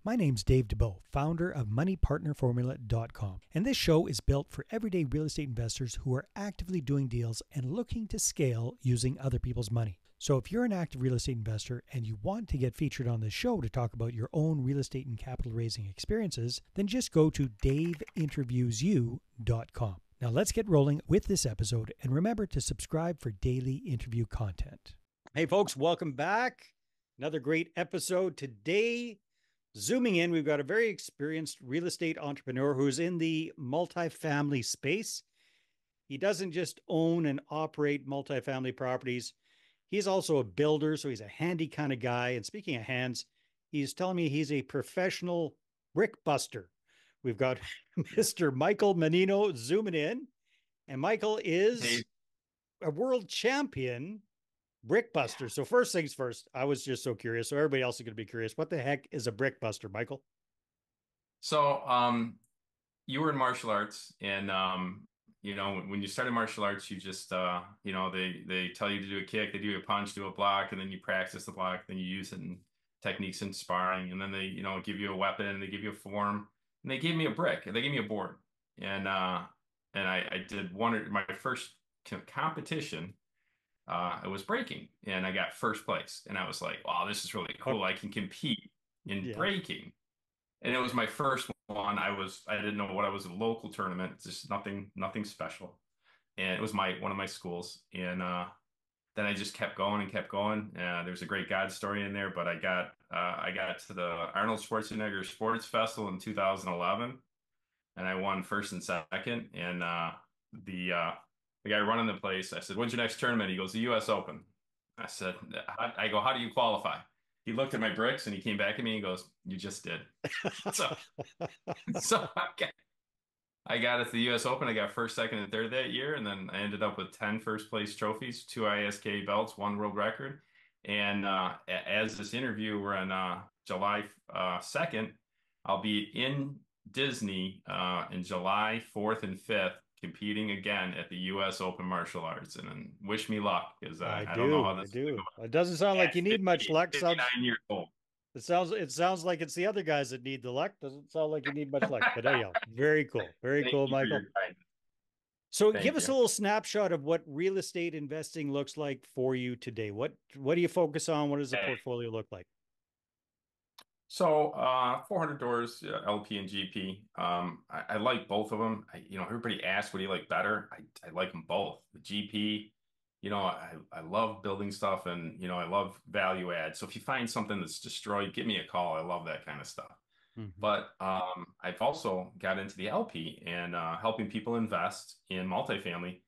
My name's Dave DeBow, founder of MoneyPartnerFormula.com, and this show is built for everyday real estate investors who are actively doing deals and looking to scale using other people's money. So if you're an active real estate investor and you want to get featured on this show to talk about your own real estate and capital raising experiences, then just go to daveinterviewsyou.com. Now let's get rolling with this episode, and remember to subscribe for daily interview content. Hey folks, welcome back. Another great episode today. Zooming in, we've got a very experienced real estate entrepreneur who's in the multifamily space. He doesn't just own and operate multifamily properties. He's also a builder, so he's a handy kind of guy. And speaking of hands, he's telling me he's a professional brick buster. We've got Mr. Michael Mannino zooming in, and Michael is a world champion brick buster. So first things first, I was just so curious. So everybody else is going to be curious. What the heck is a brick buster, Michael? So, you were in martial arts, and when you started martial arts, you just they tell you to do a kick, they do a punch, do a block, and then you practice the block, then you use it in techniques in sparring, and then they give you a weapon, and they give you a form, and they gave me a brick, and they gave me a board, and I did one of my first competition. It was breaking, and I got first place, and I was like, wow, this is really Oh, cool. I can compete in yeah. breaking. And it was my first one. I didn't know what I was, a local tournament, just nothing special. And it was one of my schools. And then I just kept going and kept going. There's a great God story in there, but I got to the Arnold Schwarzenegger Sports Festival in 2011, and I won first and second. And the guy running the place, I said, "When's your next tournament?" He goes, "The U.S. Open." I said, I go, "How do you qualify?" He looked at my bricks and he came back at me and goes, "You just did." So, so I got it to the U.S. Open. I got first, second, and third that year, and then I ended up with 10 first place trophies, two ISK belts, one world record. And as this interview, we're on July 2nd. I'll be in Disney in July 4th and 5th, competing again at the U.S. Open Martial Arts. And then wish me luck, because I I don't know how do. I this is going to do. go. It doesn't sound like At you need much luck. 59 years old. It sounds like it's the other guys that need the luck. Doesn't sound like you need much luck. But anyhow, very cool. Very Thank cool, you for Michael. your kindness. So give Thank us a you. little snapshot of what real estate investing looks like for you today. What do you focus on? What does the portfolio look like? So, 400 doors, LP and GP. I like both of them. Everybody asks, what do you like better? I like them both. The GP, I love building stuff, and, I love value add. So if you find something that's destroyed, give me a call. I love that kind of stuff. Mhm. But I've also got into the LP and helping people invest in multifamily.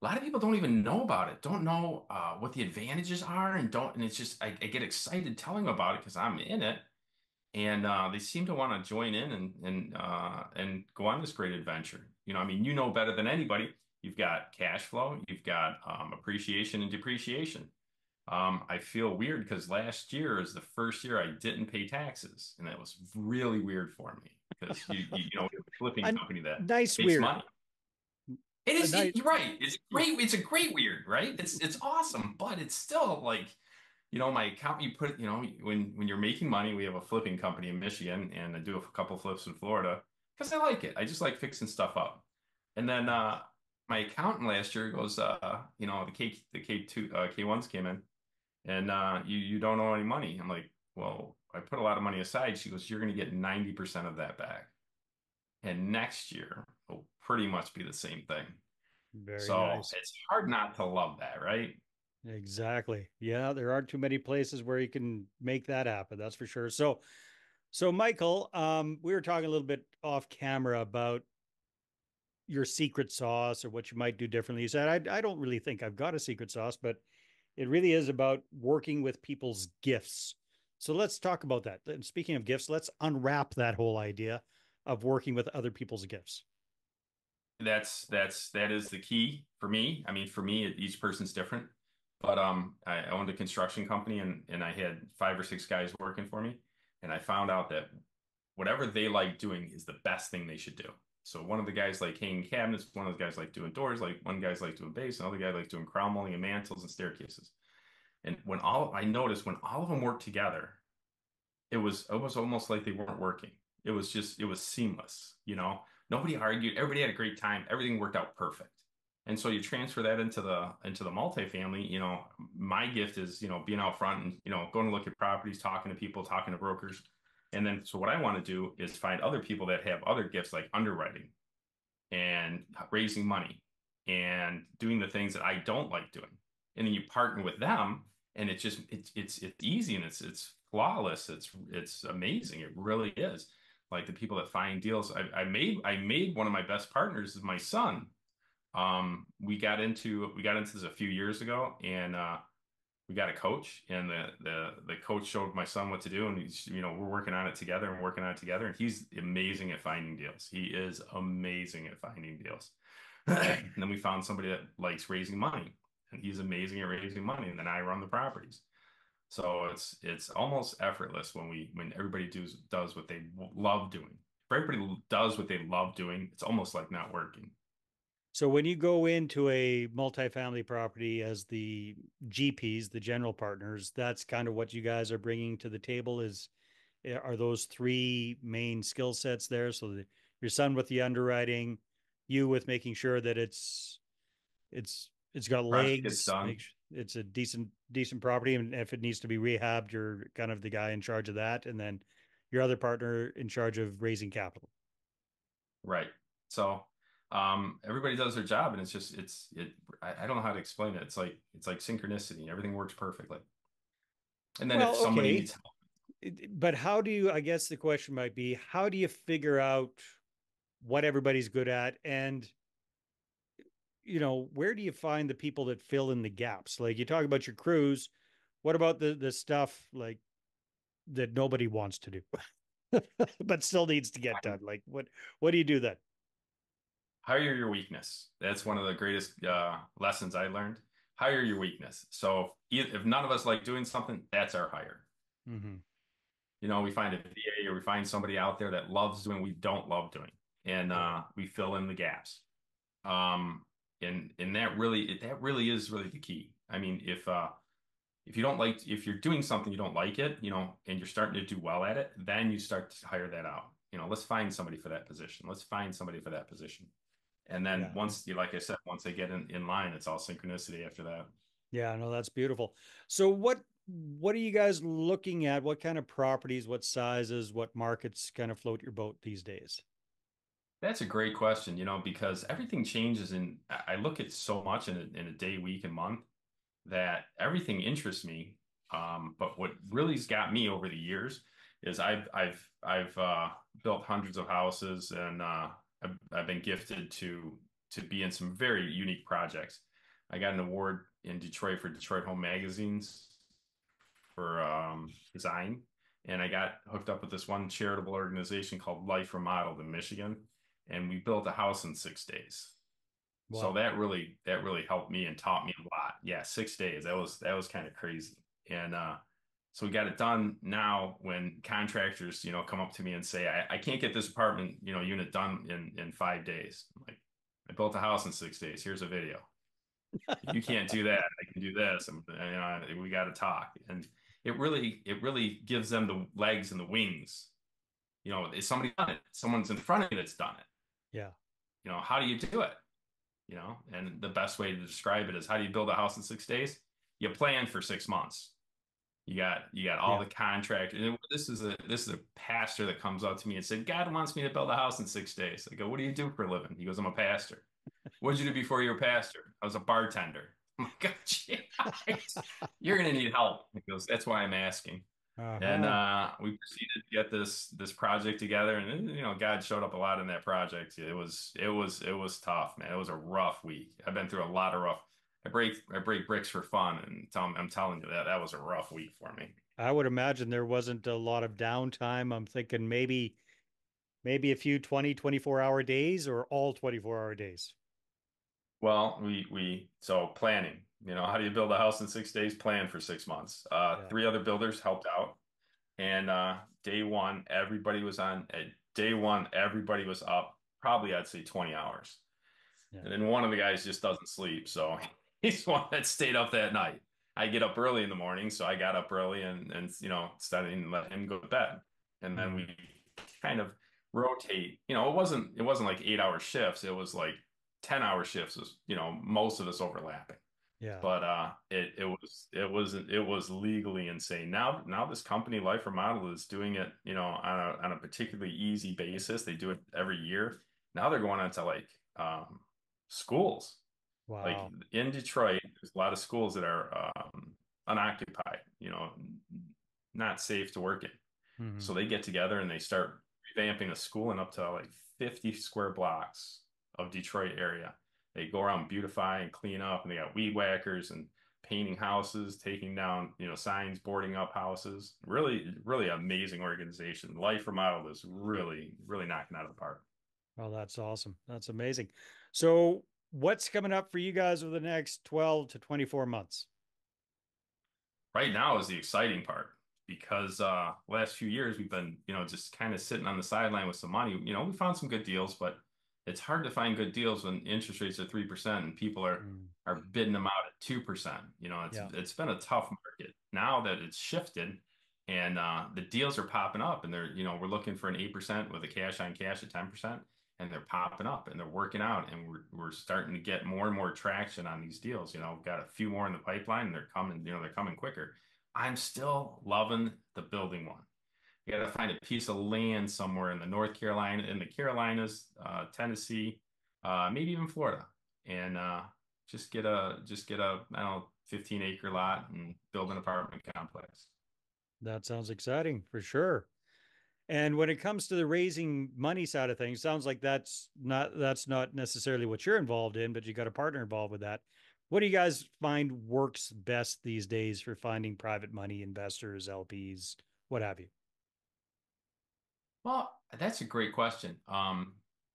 A lot of people don't even know about it, don't know what the advantages are, and it's just, I get excited telling them about it because I'm in it, and they seem to want to join in and go on this great adventure. I mean, you know better than anybody. You've got cash flow, you've got appreciation and depreciation. I feel weird because last year is the first year I didn't pay taxes, and that was really weird for me because we have a flipping A company that nice makes weird. money. It A is, nice. you're right. It's great. It's a great weird, right? It's awesome, but it's still like, my account, you put, when you're making money, we have a flipping company in Michigan, and I do a couple flips in Florida because I like it. I just like fixing stuff up. And then my accountant last year goes, the K2 K1s came in, and you don't owe any money. I'm like, well, I put a lot of money aside. She goes, you're going to get 90% of that back. And next year will pretty much be the same thing. Very So nice. it's hard not to love that, right? Exactly. Yeah, there aren't too many places where you can make that happen. That's for sure. So Michael, we were talking a little bit off camera about your secret sauce or what you might do differently. You said, I don't really think I've got a secret sauce, but it really is about working with people's gifts. So let's talk about that. And speaking of gifts, let's unwrap that whole idea of working with other people's gifts. That is the key for me. I mean, for me, each person's different. But I owned a construction company, and I had 5 or 6 guys working for me, and I found out that whatever they like doing is the best thing they should do. So one of the guys like hanging cabinets, one of the guys like doing doors, like one guy's like doing base, another guy like doing crown molding and mantles and staircases. And I noticed when all of them work together, it was almost like they weren't working. It was seamless, you know. Nobody argued, everybody had a great time, everything worked out perfect. And so you transfer that into the multifamily, you know, my gift is, you know, being out front and, you know, going to look at properties, talking to people, talking to brokers. And then so what I want to do is find other people that have other gifts like underwriting and raising money and doing the things that I don't like doing. And then you partner with them and it's easy and it's flawless. It's amazing. It really is. Like the people that find deals. I made one of my best partners is my son. We got into this a few years ago and we got a coach and the coach showed my son what to do and he's, you know, we're working on it together and working on it together and he's amazing at finding deals. He is amazing at finding deals. And then we found somebody that likes raising money and he's amazing at raising money and then I run the properties. So it's almost effortless when everybody does what they love doing. If everybody does what they love doing, it's almost like not working. So when you go into a multifamily property as the GPs, the general partners, that's kind of what you guys are bringing to the table is are those three main skill sets there? So your son with the underwriting, you with making sure that it's got Project gets legs, done. make sure it's a decent property, and if it needs to be rehabbed, you're kind of the guy in charge of that, and then your other partner in charge of raising capital. Right. So everybody does their job and I don't know how to explain it. It's like synchronicity. Everything works perfectly. And then if Well, somebody okay, needs help, but how do you? I guess the question might be, how do you figure out what everybody's good at, and where do you find the people that fill in the gaps? Like you talk about your crews, what about the stuff like that nobody wants to do, but still needs to get done? Like what do you do then? hire your weakness. That's one of the greatest lessons I learned. Hire your weakness. So if none of us like doing something, that's our hire. Mm-hmm. You know, we find a VA or we find somebody out there that loves doing we don't love doing, and Yeah. we fill in the gaps. Um, and that really is really the key. I mean, if you don't like if you're doing something you don't like it, you know, and you're starting to do well at it, then you start to hire that out. You know, let's find somebody for that position. Let's find somebody for that position. And then Yeah. like I said, once they get in line, it's all synchronicity after that. Yeah, no, that's beautiful. So what are you guys looking at? What kind of properties, what sizes, what markets kind of float your boat these days? That's a great question, you know, because everything changes and I look at so much in a day, week, and month that everything interests me. But what really's got me over the years is I've built hundreds of houses and I've been gifted to be in some very unique projects. I got an award in Detroit for Detroit Home Magazines for design, and I got hooked up with this one charitable organization called Life Remodeled in Michigan, and we built a house in 6 days. So Wow. that really helped me and taught me a lot. Yeah, 6 days. That was kind of crazy. And so we got it done. Now when contractors, you know, come up to me and say, I can't get this apartment, you know, unit done in 5 days. I'm like, I built a house in 6 days. Here's a video. You can't do that. I can do this. And you know, we got to talk. And it really gives them the legs and the wings. You know, is somebody done it? Someone's in front of you that's done it. Yeah. You know, how do you do it? You know, and the best way to describe it is how do you build a house in 6 days? You plan for 6 months. You got all Yeah. the contractors. And this is a pastor that comes up to me and said, God wants me to build a house in 6 days. I go, what do you do for a living? He goes, I'm a pastor. What did you do before you were a pastor? I was a bartender. I'm like, God, yeah, you're gonna need help. He goes, that's why I'm asking. And Uh-huh. we proceeded to get this project together, and you know, God showed up a lot in that project. It was tough, man. It was a rough week. I've been through a lot of rough. I break bricks for fun, and I'm telling you that was a rough week for me. I would imagine there wasn't a lot of downtime. I'm thinking maybe a few 20 24 hour days or all 24-hour days. Well, so planning. You know, how do you build a house in 6 days? Plan for 6 months. Yeah. Three other builders helped out, and day one, everybody was up. Probably I'd say 20 hours. Yeah. And then one of the guys just doesn't sleep. So he's the one that stayed up that night. I get up early in the morning, so I got up early and studying, let him go to bed, and then Mm, we kind of rotate. It wasn't like 8 hour shifts. It was like 10 hour shifts. Was most of us overlapping. yeah. But it was legally insane. Now this company Life Remodel is doing it, on a particularly easy basis. They do it every year. Now they're going on to like schools. Like Wow. in Detroit, there's a lot of schools that are unoccupied, not safe to work in. Hmm. So they get together and they start revamping a school in up to like 50 square blocks of Detroit area. They go around beautify and clean up, and they got weed whackers and painting houses, taking down, signs, boarding up houses. Really, really amazing organization. Life Remodel is really, really knocking out of the park. Well, that's awesome. That's amazing. So, what's coming up for you guys over the next 12 to 24 months? Right now is the exciting part because last few years we've been, just kind of sitting on the sideline with some money. We found some good deals, but it's hard to find good deals when interest rates are 3% and people are Mm, are bidding them out at 2%. It's yeah. it's been a tough market. Now that it's shifted and the deals are popping up, and we're looking for an 8% with a cash on cash at 10%, and they're popping up and they're working out, and we're starting to get more and more traction on these deals. We've got a few more in the pipeline, and they're coming quicker. I'm still loving the building one. You got to find a piece of land somewhere in the North Carolina, in the Carolinas, Tennessee, maybe even Florida, and just get a I don't know 15-acre lot and build an apartment complex. That sounds exciting for sure. And when it comes to the raising money side of things, sounds like that's not necessarily what you're involved in, but you got a partner involved with that. What do you guys find works best these days for finding private money investors, LPs, what have you? Well, that's a great question.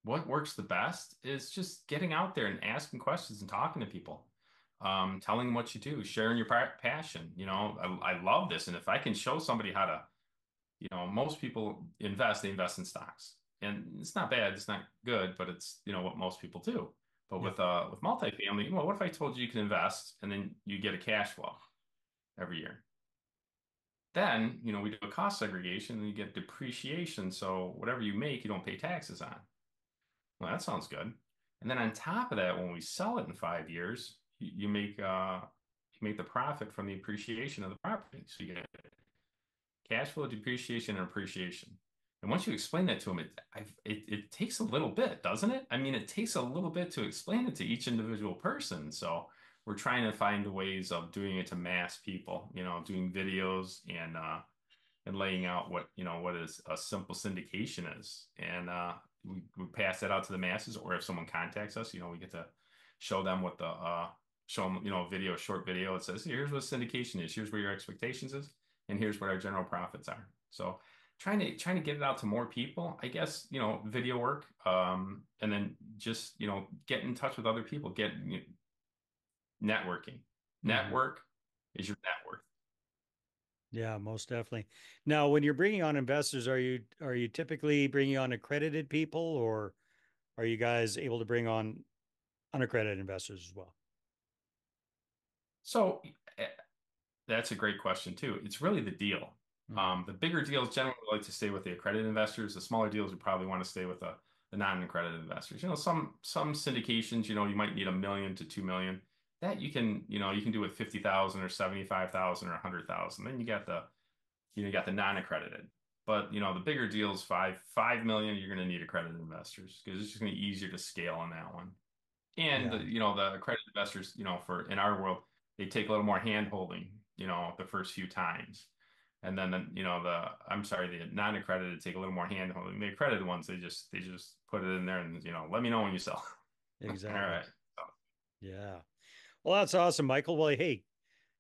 What works the best is just getting out there and asking questions and talking to people, telling them what you do, sharing your passion. I love this, and if I can show somebody how to, most people invest, they invest in stocks, and it's not bad, it's not good, but it's what most people do. But Yeah. with multifamily, well, what if I told you you can invest and then you get a cash flow every year? Then, we do a cost segregation and you get depreciation. So whatever you make, you don't pay taxes on. Well, that sounds good. And then on top of that, when we sell it in 5 years, you make the profit from the appreciation of the property. So you get cash flow, depreciation, and appreciation. And once you explain that to them, it takes a little bit, doesn't it? I mean, it takes a little bit to explain it to each individual person. So we're trying to find ways of doing it to mass people, doing videos and laying out what is a simple syndication is, and we pass that out to the masses. Or if someone contacts us, we get to show them what the show them a short video. It says, here's what syndication is, here's where your expectations is, and here's what our general profits are. So trying to get it out to more people, I guess. Video work, and then just get in touch with other people, get networking. Hmm. Network is your net worth. Yeah, most definitely. Now, when you're bringing on investors, are you typically bringing on accredited people, or are you guys able to bring on unaccredited investors as well? So eh, that's a great question too. It's really the deal. Hmm. The bigger deals generally like to stay with the accredited investors. The smaller deals would probably want to stay with the non-accredited investors. Some syndications, you might need 1 million to 2 million. That you can do with 50,000 or 75,000 or 100,000. Then you got the non-accredited. But the bigger deals, 5 million, you're going to need accredited investors because it's just going to be easier to scale on that one. And Yeah, the accredited investors, for in our world, they take a little more hand holding, the first few times. And then the non-accredited take a little more hand holding. The accredited ones, they just put it in there and let me know when you sell. All exactly. right. So, Yeah. Well, that's awesome, Michael. Well, hey,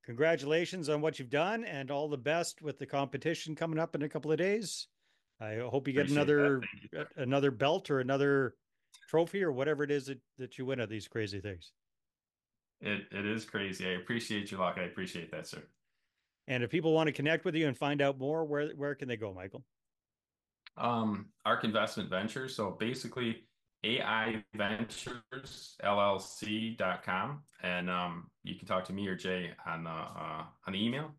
congratulations on what you've done and all the best with the competition coming up in a couple of days. I hope you get appreciate that. another Thank you, sir. another belt or another trophy or whatever it is that you win at these crazy things. It is crazy. I appreciate your luck. I appreciate that, sir. And if people want to connect with you and find out more, where can they go, Michael? ARK Investment Ventures. So basically, AIventuresLLC.com, and you can talk to me or Jay on the email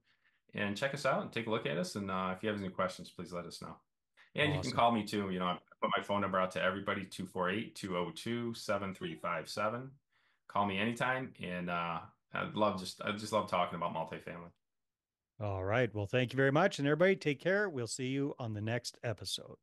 and check us out and take a look at us. And if you have any questions, please let us know. And you can Awesome. call me too. I put my phone number out to everybody, 248-202-7357. Call me anytime. And I just love talking about multifamily. All right. Well, thank you very much. And everybody, take care. We'll see you on the next episode.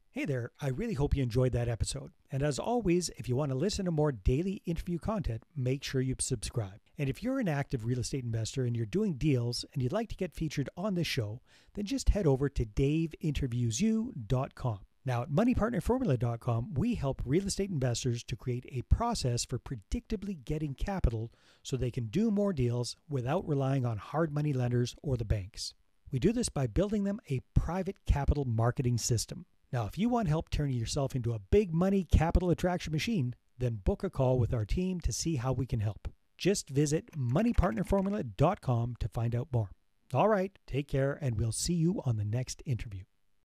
Hey there, I really hope you enjoyed that episode. And as always, if you want to listen to more daily interview content, make sure you subscribe. And if you're an active real estate investor and you're doing deals and you'd like to get featured on this show, then just head over to daveinterviewyou.com. Now, at moneypartnerformula.com, we help real estate investors to create a process for predictably getting capital so they can do more deals without relying on hard money lenders or the banks. We do this by building them a private capital marketing system. Now, if you want help turning yourself into a big money capital attraction machine, then book a call with our team to see how we can help. Just visit moneypartnerformula.com to find out more. All right, take care, and we'll see you on the next interview.